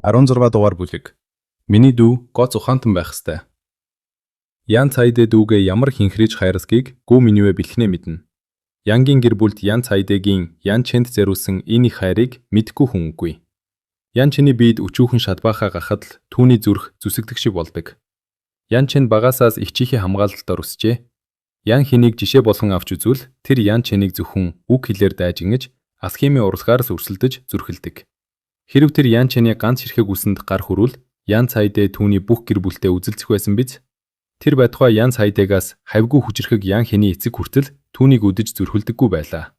16 дугаар бүлэг. Миний дүү гоц ухаантан байх ёстой. Ян цайдэ дүүгээ ямар хинхрэж хайрсгийг гүү минивэ бэлхнэ мэднэ. Янгийн гэр бүлд Ян цайдэгийн Ян чэнд зориулсан энэ их хайрыг мэдгүй хүн үгүй. Ян чиний биед өчүүхэн шадбаахаа гахад л түүний зүрх зүсэгдэг шиг болдог. Ян чин багасаас их чихээ хамгаалалтаар өсчээ. Ян хэнийг жишээ болгон авч үзвэл тэр Ян чинийг зөвхөн үг хэлээр дайжингаж асхимын урлагаар сүрсэлдэж зүрхэлдэг. Хэрв тэр Ян чиний ганц хэрхэг үсэнд гар хүрвэл Ян цайдэ түүний бүх гэр бүлтэй үзэлцэх байсан биз? Тэр байтугай Ян цайдэгаас хавьгүй хүчрэхэг Ян хэний эцэг хүртэл түүнийг үдэж зүрхэлдэггүй байлаа.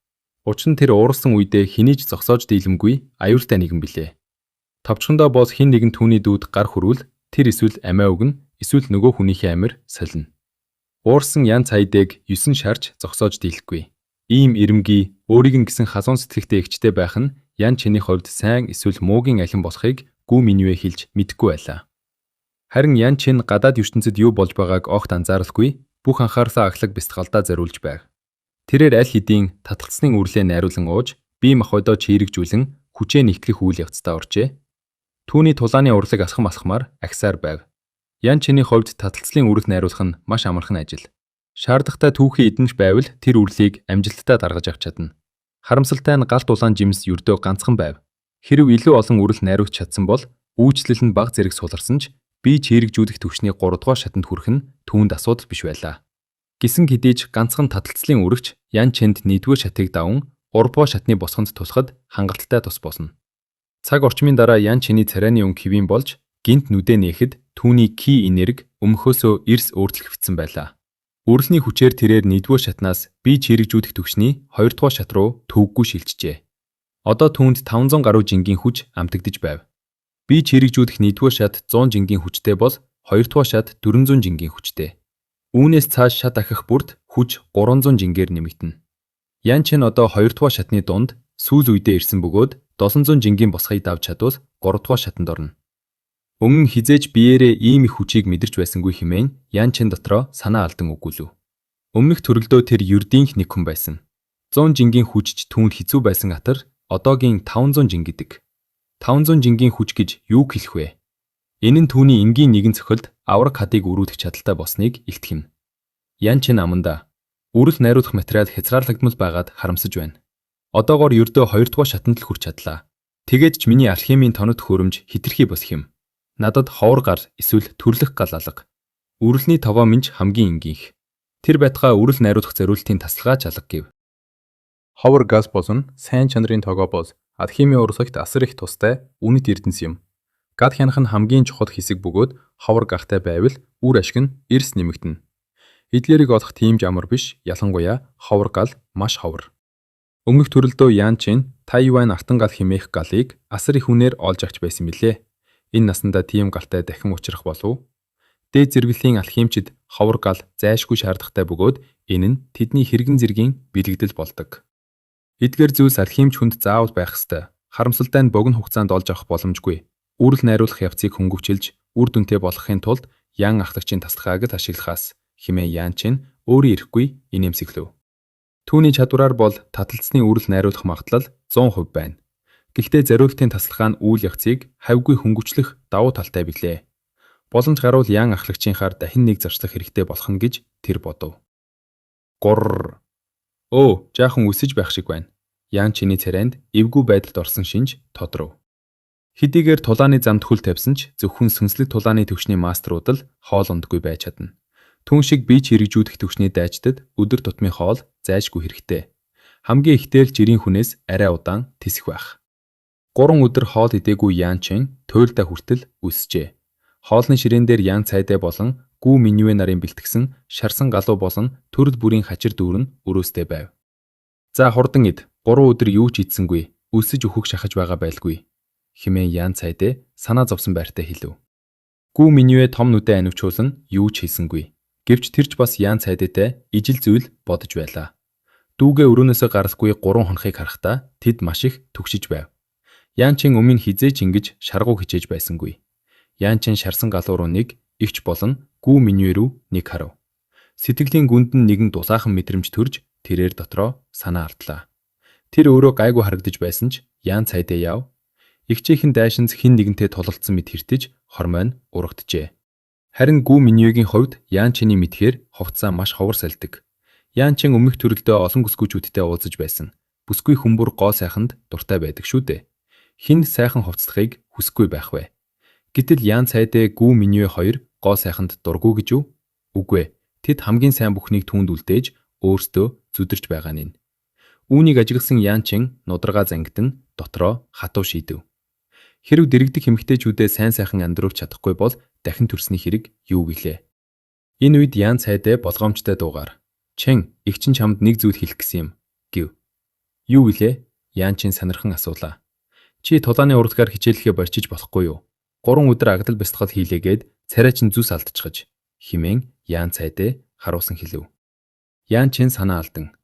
Учир нь тэр уурсан үедээ хэнийг зогсоож дийлэмгүй аюултай нэгэн билээ. Товчхондоо боос хин нэгэн түүний дүүд гар хүрвэл тэр эсвэл амиа өгнө, эсвэл нөгөө хүнийхээ амир солино. Уурсан Ян цайдэг 9 шарж зогсоож дийлэхгүй. Ийм ирэмгий өөрийг нь гисэн хазуун сэтгэхтэй эгчтэй байх нь Ян чиний хувьд сайн эсвэл муугийн алин болохыг гүү минивэ хэлж мэдэхгүй байлаа. Харин Ян чин гадаад ертөнцид юу болж байгааг огт анзааралгүй, бүх анхаарлаа аглаг бясалгалдаа зориулж байв. Тэрээр аль хэдийн татгалцсны үрлээ найруулан ууж, бие махбодоо чирэгжүүлэн хүчээ нэгтгэх үйл явцдаа оржээ. Түүний тулааны урлаг асхам асхмаар агсаар байв. Ян чиний хувьд татгалцлын үрлэг найруулах нь маш амархан ажил. Шаардлагатай түүхий эдэнж байвал тэр үрлийг амжилттай даргаж авч чадна. Харамсалтай нь галт улаан жимс ердөө ганцхан байв. Хэрв илүү олон үрэл найруулж чадсан бол үйлчлэл нь баг зэрэг суларсан ч бие чирэгжүүлэх түвшний 3 дугаар шатанд хүрэх нь түүнд асуудал биш байлаа. Гисэн хэдий ч ганцхан таталцлын үрэгч Ян чинд 1-р шатыг даван 3-р шатны босгонд тусахад хангалттай тус болно. Цаг орчмын дараа Ян чиний царайны өнгө хэвийн болж гинт нүдэ нээхэд түүний ки энерги өмнөхөөсөө эрс өөрчлөгдсөн байлаа. Үрэлний хүчээр тэрээр 1-р шатнаас бие чирэгжүүлэх түвшний 2 дугаар шат руу төвөггүй шилжжээ. Одоо түүнд 500 гаруй жингийн хүч амтагдж байв. Бие чирэгжүүлэх 1-р шат 100 жингийн хүчтэй бол 2 дугаар шат 400 жингийн хүчтэй. Үүнээс цааш шат ахих бүрд хүч 300 жингээр нэмэгдэнэ. Ян чин одоо 2 дугаар шатны дунд сүүл үедээ ирсэн бөгөөд 700 жингийн босхийг давж чадвал 3 дугаар шатанд орно. Өмнө хизээж биеэрээ ийм их хүчийг мэдэрч байсангүй хэмээн Ян чин дотроо санаа алдан үгүйлв. Өмнөх төрөлдөө тэр ердийнх нэг хүн байсан. 100 жингийн хүчж түүнд хэцүү байсан атар одоогийн 500 жин гэдэг. 500 жингийн хүч гэж юу хэлэх вэ? Энэ нь түүний энгийн нэгэн цохилд авраг хадыг өрүүлэх чадaltaй болсныг илтгэнэ. Ян чин аманда үрэл найруулах материал хязгаарлагдмал байгаад харамсаж байна. Одоогоор ердөө 2 дугаар шатанд л хүрч чадлаа. Тэгээд ч миний алхимийн тоног хөрөмж хитрхи босх юм. Надад ховор гар эсвэл төрлөх гал алга. Үрэлний таваа минь хамгийн энгийнх. Тэр байтугай үрэл найруулах зориултын тасалгаач алга гэв. Ховор газ болон сайн чанарын тогоо бол алхимийн урлагт асар их тустай үнэт эрдэнэс юм. Гад хянах нь хамгийн чухал хэсэг бөгөөд ховор гахтай байвал үр ашиг нь эрс нэмэгдэнэ. Эдлэрийг олох тийм ч амар биш, ялангуяа ховор гал маш ховор. Өмнөх төрөлдөө Ян чин Тайвань артан гал хэмээх галыг асар их үнээр олж авч байсан билээ. Энэ насандаа тийм галтай дахин учрах болов. Дээд зэрэглэлийн алхимчид ховор гал зайшгүй шаардлагатай бөгөөд энэ нь тэдний хэрэгэн зэргийн бэлэгдэл болдог. Эдгээр зүйлс алхимч хүнд заавал байх ёстой. Харамсалтай нь богино хугацаанд олж авах боломжгүй. Үрэл найруулах явцыг хөнгөвчилж үр дүнтэй болгохын тулд Ян ахлагчийн тасалгааг л ашиглахаас хэмээн Ян чин өөрөө ирэхгүй инээмсэглэв. Түүний чадвараар бол таталцсны үрэл найруулах магадлал 100% байна. Гэхдээ зориултын тасалгаа нь үйл явцыг хавьгүй хөнгөвчлөх давуу талтай билээ. Боломж гарвал Ян ахлагчийнхаар дахин нэг зарчлах хэрэгтэй болох нь гэж тэр бодов. Гурр. Жаахан үсэж байх шиг байна. Ян чиний царайнд эвгүй байдалд орсон шинж тодров. Хэдийгээр тулааны замд хөл тавьсан ч зөвхөн сүнслэг тулааны төвшний мастерууд л хоол ундгүй байж чадна. Түүн шиг бие чирэгжүүлэх төвшний дайчдад өдөр тутмын хоол зайшгүй хэрэгтэй. Хамгийн ихтэй л жирийн хүнээс арай удаан тисэх байх. 3 өдөр хоол идээгүй Ян чин туйлдаа хүртэл үсжээ. Хоолны ширээн дээр Ян цайдаа болон гүү минивэ нарын бэлтгэсэн шарсан галуу болон төрөл бүрийн хачир дүүрэн өрөөстэй байв. За хурдан ид, 3 өдөр юу ч идсэнгүй, өсөж өхөх шахаж байгаа байлгүй хэмээн Ян цайдаа санаа зовсон байртай хэлв. Гүү минивэ том нүдэ анивчуулан юу ч хийсэнгүй. Гэвч тэрч бас Ян цайдаатай ижил зүйл бодож байлаа. Дүүгээ өрөөнөөсөө гаралгүй 3 хонхыг харахтаа тэд маш их түгшиж байв. Ян чин өмнө хизээч ингэж шаргуу хичээж байсангүй. Ян чин шарсан галуу руу нэг, ивч болон гүү минивэ рүү нэг харав. Сэтгэлийн гүнд нь нэгэн дусаахан мэдрэмж төрж тэрээр дотроо санаа ардлаа. Тэр өөрөө гайгүй харагдаж байсан ч Ян цайдаа яв. Игчээхэн дайшинз хин нэгэнтэй тулалдсан мэт хэртэж хормойн урагджээ. Харин Гүү Минюегийн хувьд Ян Чэний мэдхээр хувцас маш ховор сольдог. Ян Чэн өмнөх төрөлдөө олон бүсгүйчүүдтэй уулзаж байсан. Бүсгүй хүмүүр гоо сайханд дуртай байдаг шүү дээ. Хин сайхан хувцасхийг хүсэхгүй байх вэ? Гэтэл Ян Цайдэ Гүү Минюе хоёр гоо сайханд дургүй гэж үү? Үгүй ээ. Тэд хамгийн сайн бүхнийг түүнд үлдээж өөрсдөө зүдэрч байгаа нь. Үүнийг ажигласан Ян Чэн нударгаа зангидан дотроо хатуу шийдэв. Хэрв дэрэгдэх эмэгтэйчүүдээ сайн сайхан амьдруулж чадахгүй бол дахин төрсний хэрэг юу гэлээ. Энэ үед Ян Цайдэ болгоомжтой дуугаар "Чэн, их чинь чамд нэг зүйл хэлэх гэсэн юм" гэв. "Юу гэлээ?" Ян Чэн санархан асуулаа. "Чи тулааны урлагаар хичээллэхээ болчих болохгүй юу? 3 өдөр агдал бясалгал хийлээгээд царай чин зүс алдчихаж" хэмээн Ян Цайдэ харуулсан хэлв. Ян Чэн санаа алдан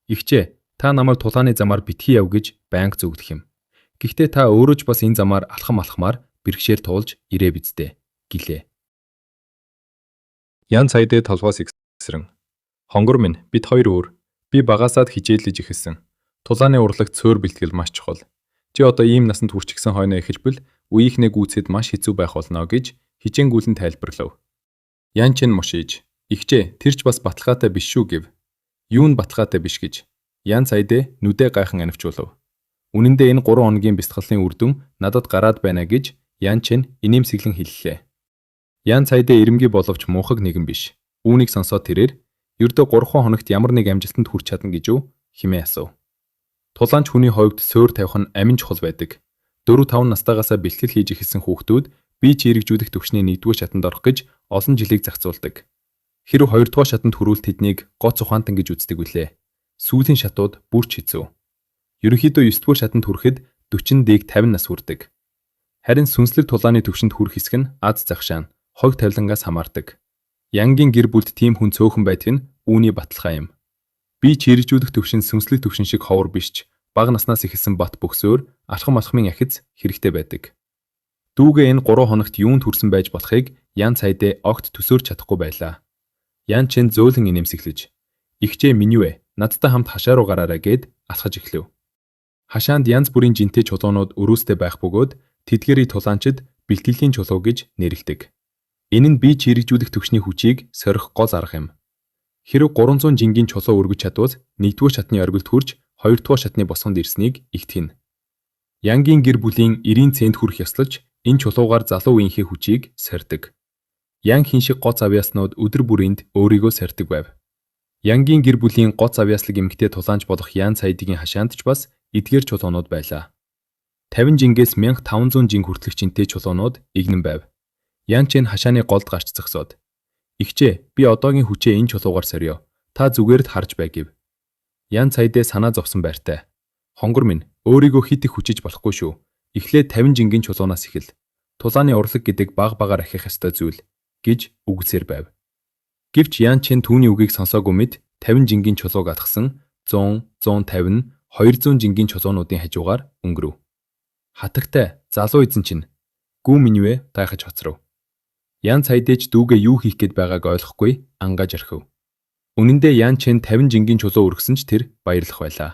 "Игчээ, та намайг тулааны замаар битгий яв гэж байнга зүгдэх юм. Гэхдээ та өөрөө ч бас энэ замаар алхамаар бэрхшээл туулж ирээ биздээ" гэлээ. Ян Цайдэ толгоос игсрэн "Хонгор минь, бид хоёр өөр. Би багасаад хичээллэж ихэлсэн. Тулааны урлагт цөөр бэлтгэл маш чухал. Чи одоо ийм насанд хүрчихсэн хойноо эхэлбэл үеийнхнээ гүйцэд маш хэцүү байх болно" гэж хичээнгүүлэн тайлбарлав. Ян Чэн мушиж "Игчээ, тэр ч бас баталгаатай биш шүү" гэв. "Юу нь баталгаатай биш" гэж Ян Цайдэ нүдээ гайхан анивчуулав. Үнэн дээр энэ 3 хоногийн бясалгалын үр дүн надад гараад байна гэж Ян Чэн инээмсэглэн хэллээ. Ян Цайдэ ирэмгий боловч муухаг нэгэн биш. Үүнийг сонсоод тэрээр "Ердөө 3 хоногт ямар нэг амжилтанд хүрч чадна гэж үү?" хэмээн асуув. Тулаанч хүний хувьд сөөр тавих нь амин чухал байдаг. 4-5 настайгаасаа бэлтгэл хийж эхэлсэн хүүхдүүд бие чирэгжүүлэх төвчний 1-р шатанд орох гэж олон жилийг зохицуулдаг. Хэрв 2-р шатанд хүрвэл тэднийг гоц ухаантан гэж үздэг билээ. Сүүлийн шатууд бүр ч хэцүү. Ерөнхийдөө 9-р шатанд хүрэхэд 40 дээг 50 нас хүрдэг. Харин сүнслэг тулааны төвшөнд хүрэх хэсэг нь аз загшаан, хог тавилангаас хамаардаг. Янгийн гэр бүлд тийм хүн цөөхөн байдаг нь үүний баталгаа юм. Бие чирэгжүүлэх төвшин сүнслэг төвшин шиг ховор биш ч бага наснаас эхэлсэн бат бөхсөөр алхам алхмын ахиц хэрэгтэй байдаг. Дүүгээ энэ 3 хоногт юунд хүрсэн байж болохыг Ян Цайдэ огт төсөөрч чадахгүй байлаа. Ян Чэн зөөлөн инээмсэглэж "Игчээ Минюе, надтай хамт хашаа руу гараарай" гэд алхаж эхлэв. Хашаанд янз бүрийн жинтэй чулуунууд өрөөстэй байх бөгөөд тэдгээрийг тулаанчид бэлтгэлийн чулуу гэж нэрлэдэг. Энэ нь бие чирэгжүүлэх төвчний хүчийг сорих гол арга юм. Хэрэг 300 жингийн чулуу өргөж чадвал 1-р шатны оргилд хүрч 2-р шатны босгонд ирснийг игтгэн. Янгийн гэр бүлийн 90 цент хүрэх ёслолч энэ чулуугаар залуу үеийнхээ хүчийг сордог. Ян хин шиг гоц авьяаснууд өдөр бүрийд өөрийгөө сордог байв. Янгийн гэр бүлийн гоц авьяаслаг эмэгтэй тулаанч болох Ян Цайдгийн хашаанд ч бас эдгээр чулуунууд байлаа. 50 жингээс 1500 жинг хүртэлх жинтэй чулуунууд игнэн байв. Ян Чэн хашааны голд гарч зогсоод "Игчээ, би одоогийн хүчээ энэ чулуугаар сорио. Та зүгээр л харж бай" гэв. Ян Цайдэ санаа зовсон байртай. "Хонгор минь, өөрийгөө хит их хүчиж болохгүй шүү. Эхлээд 50 жингийн чулуунаас эхэл. Тулааны урлаг гэдэг баг-багаар ахих ёстой зүйл" гэж үгсээр байв. Гэвч Ян Чэн түүний үгийг сонсоогүй мэд 50 жингийн чулууг атгсан 100, 150, 200 жингийн чулуунуудын хажуугаар өнгөрөв. Хатагтай, залуу эзэн чинь Гүү Минюе тайхаж хоцров. Ян Цайдэж дүүгээ юу хийх гээд байгааг ойлгохгүй ангаж орхив. Үнэн дээр Ян Чэн 50 жингийн чулуу өргөсөн ч тэр баярлах байлаа.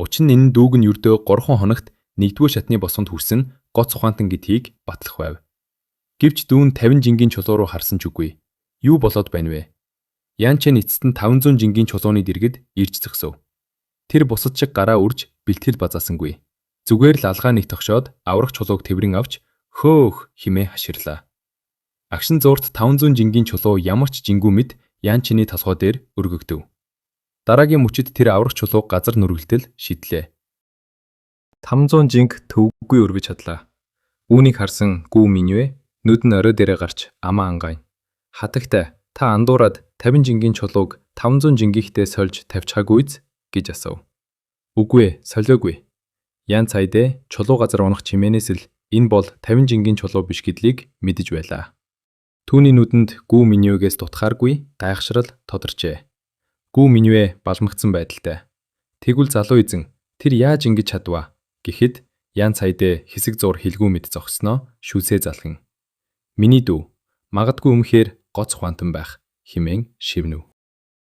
Учир нь энэ дүүг нь ердөө 3 хоногт 1-р шатны босгонд хүрсэн гоц ухаантан гэдгийг батлах байв. Гэвч дүүн 50 жингийн чулуу руу харсан ч үгүй. Юу болоод байна вэ? Ян Чэн эцэст нь 500 жингийн чулууны дэргэд ирж зогсов. Тэр бусад шиг гараа үрж бэлтгэл базаасангүй. Зүгээр л алгаа нэг тогшоод аврах чулууг тэврэн авч "Хөөх" хэмээн хаширлаа. Агшин зуурт 500 жингийн чулуу ямар ч жингүү мэд Ян Чэний толгой дээр өргөгдөв. Дараагийн мөчид тэр аврах чулууг газар нүргэлтэл шидлээ. 500 жинг төвгүй өргөж чадлаа. Үүнийг харсан Гүү Минюе нүд нь орой дээрээ гарч амаа ангайн. "Хатагтай, та андуураад 50 жингийн чулууг 500 жингийнхтэй сольж тавьчихаагүйз" гэж асуув. "Үгүй ээ, солиогүй. Ян Цайдэ чулуу газар унах чимээнээс л энэ бол 50 жингийн чулуу биш гэдлийг мэдэж байлаа." Түүний нүдэнд Гүү Минюегээс дутхааргүй гайхшрал тодорчээ. Гүү Минюе балмагцсан байдалтай. Тэгвэл залуу эзэн, тэр яаж ингэж чадваа гэхэд Ян Цайдэ хэсэг зур хэлгүй мэд зогсноо шүлсээ залган. "Миний дүү, магадгүй өмнөхөр гоц ухаантан байх" хэмээн шивнэв.